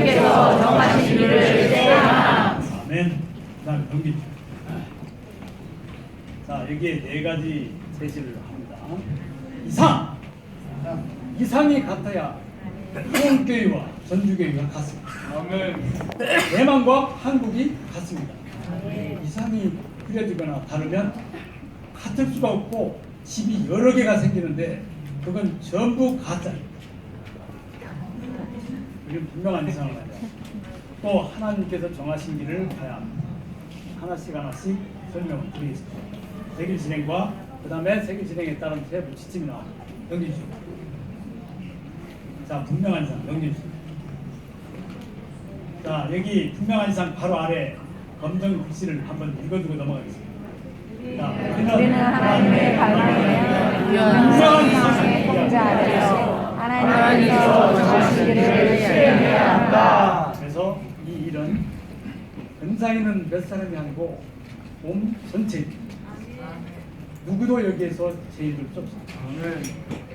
하나님께서 정하신 길을 택하라. 아멘. 그다음에 넘기죠. 자, 여기에 네 가지 제시를 합니다. 이상이 같아야 한국교회와 전주교회가 같습니다. 대만과 한국이 같습니다. 이상이 그려지거나 다르면 같을 수가 없고 집이 여러 개가 생기는데 그건 전부 가짜입니다. 이건 분명한 이상을 가져요. 또 하나님께서 정하신 길을 가야 합니다. 하나씩 설명을 드리겠습니다. 세길 진행과 그 다음에 세길 진행에 따른 세부 지침이 나옵니다. 넘겨주시죠. 자, 분명한 이상 넘겨주시죠. 자, 여기 분명한 이상 바로 아래 검정 글씨를 한번 읽어주고 넘어가겠습니다. 자, 우리는 하나님의 갈망에 분명한 이상의 이상 통제 아래서 하나님께서 정하신 길을 수행해야 한다. 그래서 이 일은 은사에는 몇 사람이 아니고 몸 전체입니다. 누구도 여기에서 제의를 수 없습니다.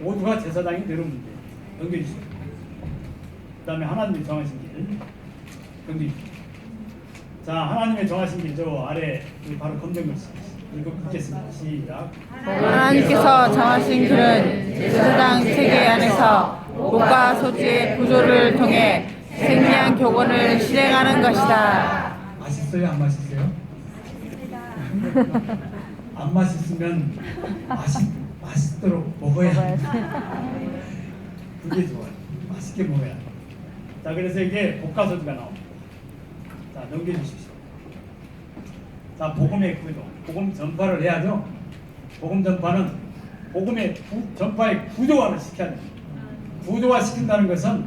모두가 제사장이 되는 문제 넘겨주시죠. 그 다음에 하나님이 정하신 길 넘겨주시죠. 자, 하나님의 정하신 길 저 아래 바로 검정 글씨 읽겠습니다. 시작. 하나님께서 정하신 길은 제사장 체계 안에서 목과 소지의 구조를 통해 생리한 교권을 실행하는 것이다. 맛있어요? 안 맛있어요? 안 맛있으면 맛있도록 먹어야 합니다. 그게 좋아요. 맛있게 먹어야 합니다. 자, 그래서 이게 복가소지가 나옵니다. 자, 넘겨주십시오. 자, 복음의 구조, 복음 전파를 해야죠. 복음 전파는 복음의 전파의 구조화를 시켜야 됩니다. 구조화 시킨다는 것은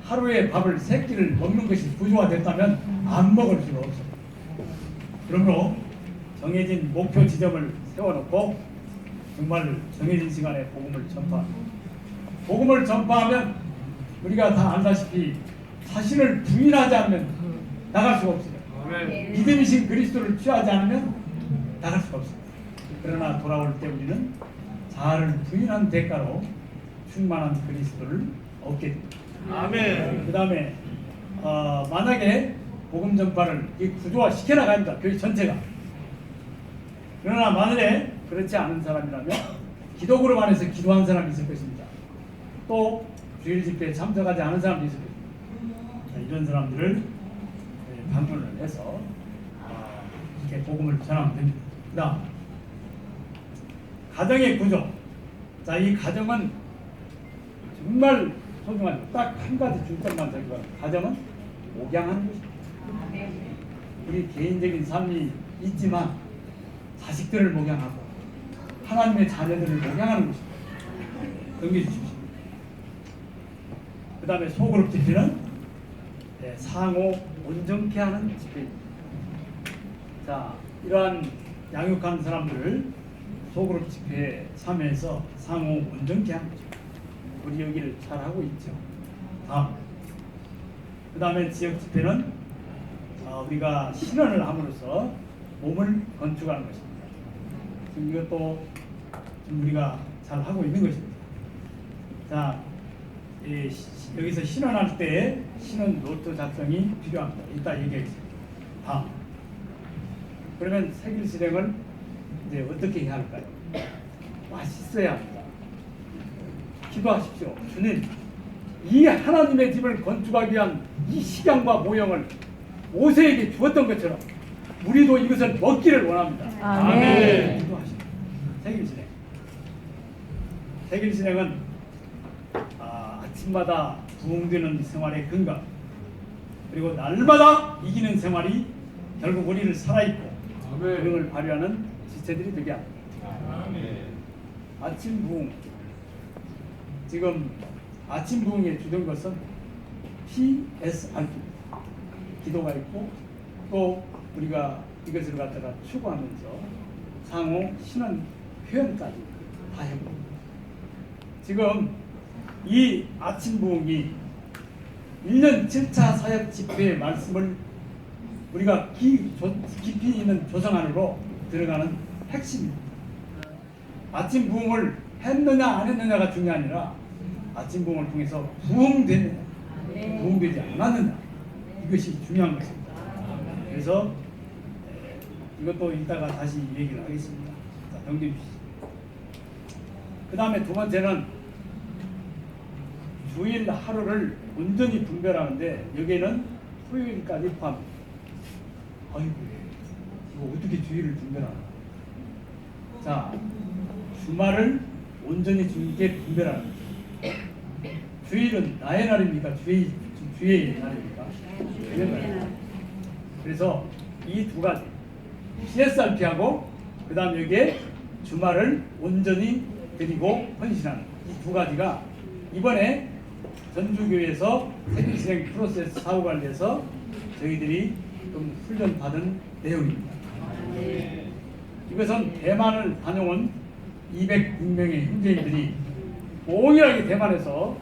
하루에 밥을 3끼를 먹는 것이 구조화됐다면 안 먹을 수가 없어요. 그러므로 정해진 목표 지점을 세워놓고 정말 정해진 시간에 복음을 전파합니다. 복음을 전파하면 우리가 다 알다시피 자신을 부인하지 않으면 나갈 수가 없어요. 믿음이신 그리스도를 취하지 않으면 나갈 수가 없습니다. 그러나 돌아올 때 우리는 자아를 부인한 대가로 충만한 그리스도를 얻게 됩니다. 아멘. 그 다음에 만약에 복음 전파를 이 구조화 시켜나갑니다. 교회 전체가. 그러나 만일에 그렇지 않은 사람이라면 기도 그룹 안에서 기도한 사람이 있을 것입니다. 또 주일 집회에 참석하지 않은 사람도 있을 것입니다. 자, 이런 사람들을 방문을 해서 이렇게 복음을 전하면 됩니다. 그 다음 가정의 구조. 자, 이 가정은 정말 소중한 딱 한 가지 중점만 잡고 가정은 목양하는 것입니다. 우리 개인적인 삶이 있지만 자식들을 목양하고 하나님의 자녀들을 목양하는 것입니다. 넘겨주십시오. 그 다음에 소그룹 집회는 상호 온전케 하는 집회입니다. 자, 이러한 양육하는 사람들을 소그룹 집회에 참여해서 상호 온전케 하는 것입니다. 우리 여기를 잘하고 있죠. 다음. 그 다음에 지역 집회는 우리가 신원을 함으로써 몸을 건축하는 것입니다. 지금 이것도 좀 우리가 잘 하고 있는 것입니다. 자, 여기서 신원할 때 신원 노트 작성이 필요합니다. 이따 얘기하겠습니다. 다음. 그러면 세길 실행을 이제 어떻게 해야 할까요? 맛있어야 합니다. 기도하십시오. 주님, 이 하나님의 집을 건축하기 위한 이 식양과 모형을 모세에게 주었던 것처럼 우리도 이것을 먹기를 원합니다. 아멘. 기도하십시오. 세길 실행. 세길 실행은 아침마다 부흥되는 생활의 근간, 그리고 날마다 이기는 생활이 결국 우리를 살아있고 부흥을 발휘하는 지체들이 되게 합니다. 아침 부흥. 지금 아침 부흥에 주된 것은 PSR입니다. 기도가 있고 또 우리가 이것을 갖다가 추구하면서 상호 신원 표현까지 다 해봅니다. 지금 이 아침 부흥이 1년 7차 사역 집회의 말씀을 우리가 깊이 있는 조성 안으로 들어가는 핵심입니다. 아침 부흥을 했느냐 안 했느냐가 중요한 아니라 아침 부흥을 통해서 부흥되느냐 부흥되지 않았느냐 이것이 중요한 것입니다. 그래서 이것도 이따가 다시 얘기를 하겠습니다. 자, 넘겨 주시죠. 그 다음에 두 번째는 주일 하루를 온전히 분별하는데 여기에는 토요일까지 포함합니다. 아이고, 이거 어떻게 주일을 분별하나? 자, 주말을 온전히 주님께 분별하는 거죠. 주일은 나의 날입니까? 주의 날입니까? 주의 날입니다. 그래서 이 두 가지 CSRP하고 그 다음 여기에 주말을 온전히 드리고 헌신하는 이 두 가지가 이번에 전주교회에서 생실행 프로세스 사후관리에서 저희들이 좀 훈련받은 내용입니다. 이것은 대만을 다녀온 206명의 형제인들이 동일하게 대만에서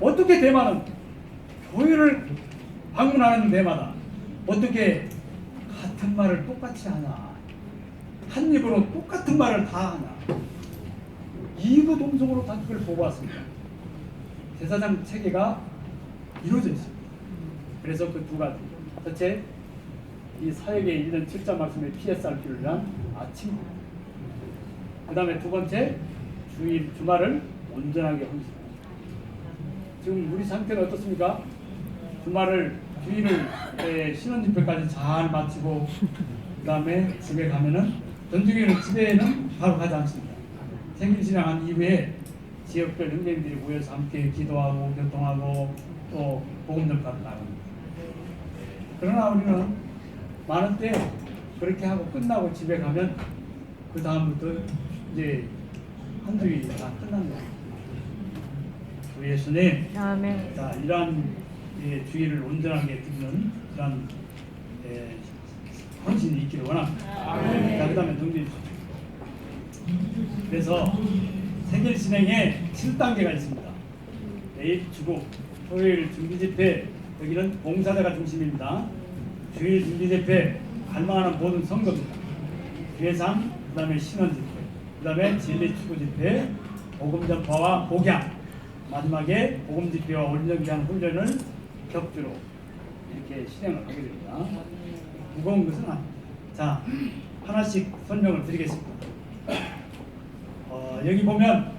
어떻게 대만은 교회를 방문하는 데마다 어떻게 같은 말을 똑같이 하나, 한 입으로 똑같은 말을 다 하나, 이구동성으로 다 그걸 보고 왔습니다. 제사장 체계가 이루어져 있습니다. 그래서 그 두 가지, 첫째 이 사역에 1년 7자 말씀의 PSRP를 위한 아침, 그 다음에 두 번째 주일 주말을 온전하게 헌신. 지금 우리 상태는 어떻습니까? 주말을 주일을 신원집회까지 잘 마치고 그 다음에 집에 가면은 전주교회는 집에는 바로 가지 않습니다. 생일신앙한 이후에 지역별 형제님들이 모여서 함께 기도하고 교통하고 또 복음 전파를 나갑니다. 그러나 우리는 많은 때 그렇게 하고 끝나고 집에 가면 그 다음부터 이제 한 주일이 다 끝난다. 우리 예수님, 아멘. 자, 이러한 주의를 온전하게 드리는 그런 헌신이 있기를 원합니다. 자, 그 다음에 넘겨주시죠. 그래서 생일 진행에 7단계가 있습니다. 내일 주고, 토요일 준비집회, 여기는 봉사자가 중심입니다. 주일 준비집회, 갈망하는 모든 성도입니다. 예상, 그 다음에 신원집회, 그 다음에 진리추구집회, 복음전파와 복양, 마지막에 복음집회와 온전기한 훈련을 격주로 이렇게 실행을 하게 됩니다. 무거운 것은 아닙니다. 자, 하나씩 설명을 드리겠습니다. 여기 보면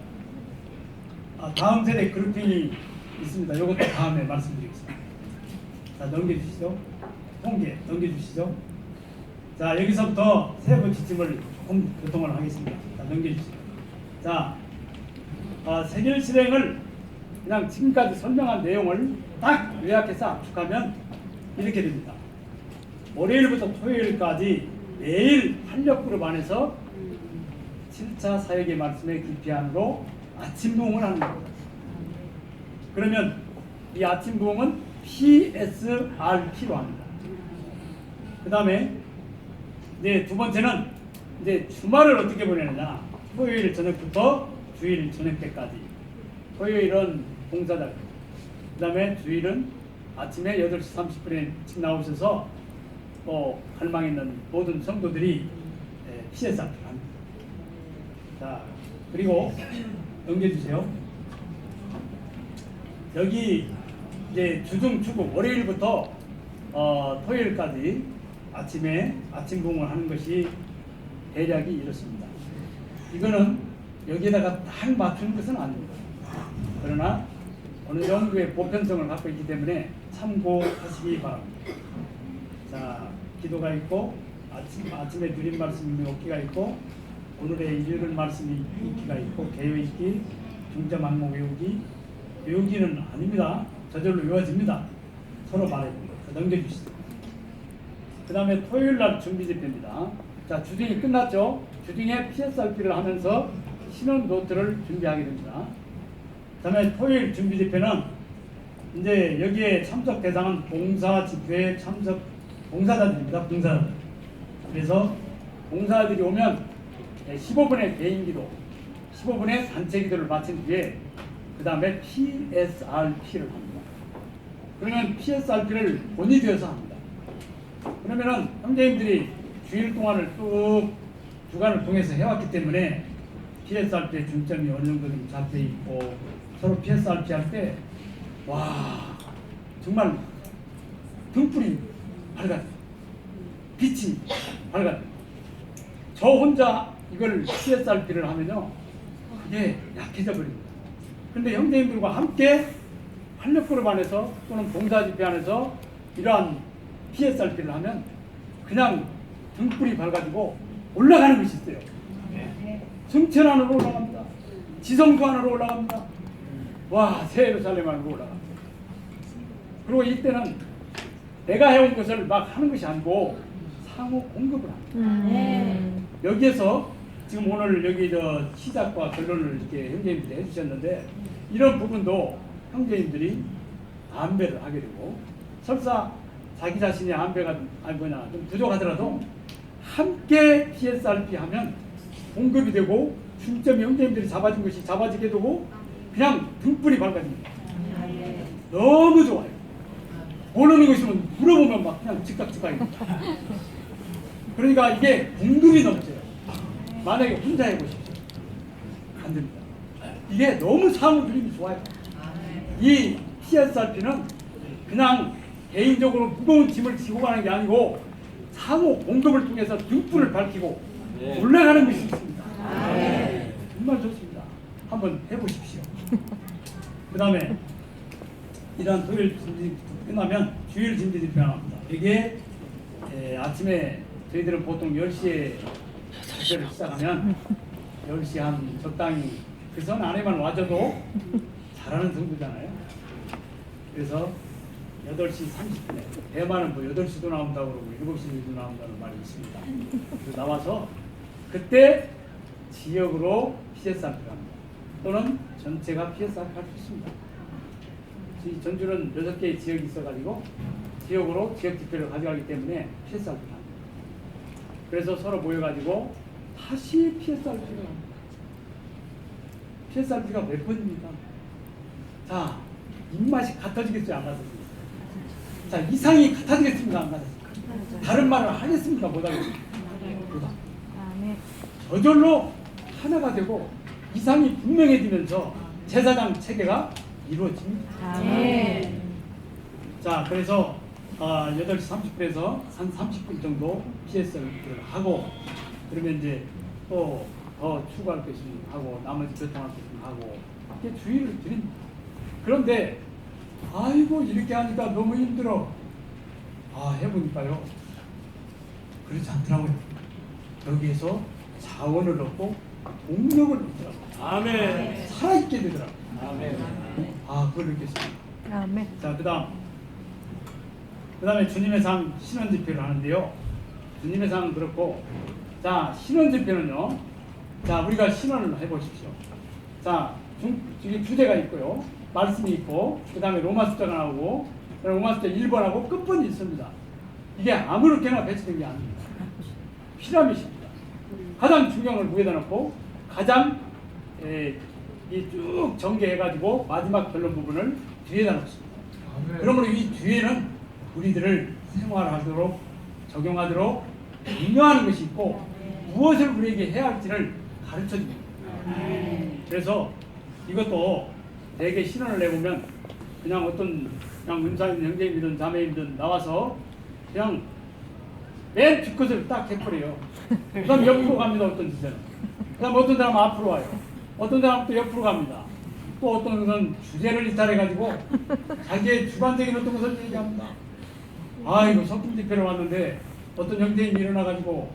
다음 세대 그룹핑이 있습니다. 이것도 다음에 말씀드리겠습니다. 자, 넘겨주시죠. 통계 넘겨주시죠. 자, 여기서부터 세부 지침을 조금 교통을 하겠습니다. 자, 넘겨주시죠. 자, 세결 실행을 그냥 지금까지 설명한 내용을 딱 요약해서 압축하면 이렇게 됩니다. 월요일부터 토요일까지 매일 활력그룹 안에서 7차 사역의 말씀의 깊이 안으로 아침 부흥을 하는 겁니다. 그러면 이 아침 부흥은 PSRP로 합니다. 그 다음에 이제 두 번째는 이제 주말을 어떻게 보내느냐. 토요일 저녁부터 주일 저녁 때까지. 토요일은 봉사자, 그 다음에 주일은 아침에 8시 30분에 집 나오셔서 또 갈망 있는 모든 성도들이 PSRP를 합니다. 자, 그리고 넘겨주세요. 여기 이제 주중 추구 월요일부터 토요일까지 아침에 아침 부흥을 하는 것이 대략이 이렇습니다. 이거는 여기에다가 딱 맞추는 것은 아닙니다. 그러나 어느 정도의 보편성을 갖고 있기 때문에 참고하시기 바랍니다. 자, 기도가 있고 아침에 드린 말씀이 읽기가 있고 오늘의 일요일 말씀이 읽기가 있고 개요 읽기, 중점 항목 외우기는 아닙니다. 저절로 외워집니다. 서로 말해줍니다. 넘겨주시죠. 그 다음에 토요일날 준비 집회입니다. 자, 주중이 끝났죠. 주중에 PSRP를 하면서 신원 노트를 준비하게 됩니다. 그 다음에 토요일 준비 집회는 이제 여기에 참석 대상은 봉사 집회에 참석 봉사자들입니다. 봉사자들. 그래서 봉사자들이 오면 15분의 개인 기도, 15분의 단체 기도를 마친 뒤에 그 다음에 PSRP를 합니다. 그러면 PSRP를 본이 되어서 합니다. 그러면은 형제님들이 주일 동안을 쭉 주간을 통해서 해왔기 때문에 PSRP의 중점이 어느 정도 좀 잡혀 있고 서로 PSRP 할 때 와 정말 등불이 밝아요. 빛이 밝아요. 저 혼자 이걸 CSRP를 하면요, 그게 약해져 버립니다. 근데 형제님들과 함께 활력그룹 안에서 또는 봉사집회 안에서 이러한 PSRP를 하면 그냥 등불이 밝아지고 올라가는 것이 있어요. 승천 안으로 올라갑니다. 지성소 안으로 올라갑니다. 와, 새 예루살렘 안으로 올라갑니다. 그리고 이때는 내가 해온 것을 막 하는 것이 아니고 상호 공급을 합니다. 여기에서 지금 오늘 여기 저 시작과 결론을 이렇게 형제님들이 해주셨는데, 이런 부분도 형제님들이 안배를 하게 되고, 설사 자기 자신의 안배가 좀 부족하더라도 함께 PSRP 하면 공급이 되고 중점이 형제님들이 잡아준 것이 잡아지게 되고 그냥 등불이 밝아집니다. 너무 좋아요. 모르는 거 있으면 물어보면 막 그냥 즉각. 그러니까 이게 공급이 넘쳐요. 만약에 혼자 해보십시오. 안 됩니다. 이게 너무 상호 그림이 좋아요. 이 PSRP는 그냥 개인적으로 무거운 짐을 지고 가는 게 아니고 상호 공급을 통해서 등불을 밝히고 올라가는 것이 있습니다. 정말 좋습니다. 한번 해보십시오. 그 다음에 이러한 토요일 짐지 끝나면 주일 짐지 집회합니다. 이게 아침에 저희들은 보통 10시에 집회를 시작하면 10시 한 적당히 그 선 안에만 와줘도 잘하는 정도잖아요. 그래서 8시 30분에 대만은 뭐 8시도 나온다고 그러고 7시도 나온다는 말이 있습니다. 그래서 나와서 그때 지역으로 PSRP를 합니다. 또는 전체가 PSRP 할 수 있습니다. 이 전주는 6개의 지역이 있어가지고 지역으로 지역 집회를 가져가기 때문에 PSRP를 합니다. 그래서 서로 모여가지고 다시 PSRP를 합니다. PSRP가 몇 번입니까? 자, 입맛이 같아지겠어요? 안 같아지겠어요? 자, 이상이 같아지겠습니까? 안 같아지겠습니까? 다른 말을 하겠습니까? 못 하겠습니까? 보다. 저절로 하나가 되고 이상이 분명해지면서 제사장 체계가 이루어집니다. 자, 그래서 8시 30분에서 한 30분 정도 PSRP를 하고, 그러면 이제 또 더 추가할 것이 하고 나머지 교통할 것이 하고 이렇게 주의를 드립니다. 그런데 아이고 이렇게 하니까 너무 힘들어. 해보니까요, 그렇지 않더라고요. 여기에서 자원을 얻고 동력을 얻더라고요. 아멘. 살아있게 되더라고요. 아멘. 그걸 느꼈습니다. 자, 그 다음에 주님의 상 신원 집회를 하는데요. 주님의 상은 그렇고, 자, 신원 집회는요, 자, 우리가 신원을 해보십시오. 자, 여기 주제가 있고요, 말씀이 있고, 그 다음에 로마 숫자가 나오고, 로마 숫자 1번하고 끝번이 있습니다. 이게 아무렇게나 배치된 게 아닙니다. 피라밋입니다. 가장 중요한 걸 위에다 놓고 가장 쭉 전개해가지고 마지막 결론 부분을 뒤에다 놓습니다. 그러므로 이 뒤에는 우리들을 생활하도록 적용하도록 인정하는 것이 있고 무엇을 우리에게 해야 할지를 가르쳐 줍니다. 그래서 이것도 대개 신원을 내보면 그냥 어떤 은사님, 형제님이든 자매님이든 나와서 그냥 맨 뒷것을 딱 해버려요. 그 다음 옆으로 갑니다. 어떤 주제는. 그 다음 어떤 사람은 앞으로 와요. 어떤 사람은 또 옆으로 갑니다. 또 어떤 것은 주제를 이탈해가지고 자기의 주관적인 어떤 것을 얘기합니다. 이거 성품 집회로 왔는데 어떤 형제님이 일어나가지고